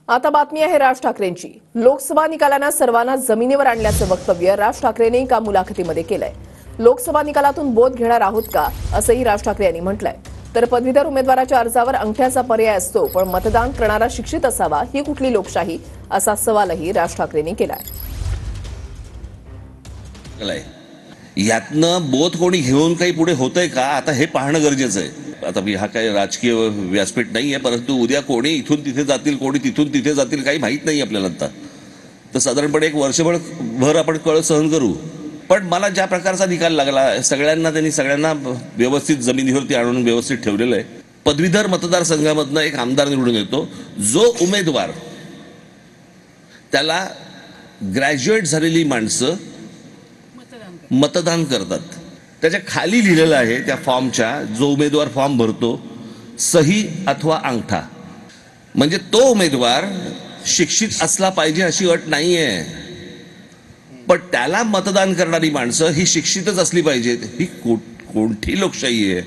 आता बातमी आहे राज ठाकरेंची। लोकसभा निकालांना सर्वांना जमिनीवर आणल्याचं वक्तव्य राज ठाकरेंनी एका मुलाखतीमध्ये केलंय। लोकसभा निकालातून बोध घेणार आहोत का असंही राज ठाकरे यांनी म्हटलंय। तर पदवीधर उमेदवाराच्या अर्जावर अंगठ्याचा पर्याय असतो, पण मतदान करणारा शिक्षित असावा, ही कुठली लोकशाही असा सवालही राज ठाकरेंनी केलाय। यातनं बोध कोणी घेऊन काही पुढे होतंय का आता हे पाहणं गरजेचं आहे। आता मी हा काही राजकीय व्यासपीठ नाहीये, परंतु उद्या कोणी इथून तिथे जातील, कोणी तिथून तिथे जातील, काही माहीत नाही आपल्याला आता। तर साधारणपणे एक वर्षभर आपण कळ सहन करू। पण मला ज्या प्रकारचा निकाल लागला, सगळ्यांना व्यवस्थित जमिनीवरती आणून व्यवस्थित ठेवलेलं आहे। पदवीधर मतदारसंघामधनं एक आमदार निवडून येतो, जो उमेदवार त्याला ग्रॅज्युएट झालेली माणसं मतदान करतात। त्याच्या खाली लिहिलेलं आहे त्या फॉर्मच्या, जो उमेदवार फॉर्म भरतो, सही अथवा अंगठा। म्हणजे तो उमेदवार शिक्षित असला पाहिजे अशी अट नाहीये, पण त्याला मतदान करणारी माणसं ही शिक्षितच असली पाहिजेत। ही कोणती लोकशाही आहे?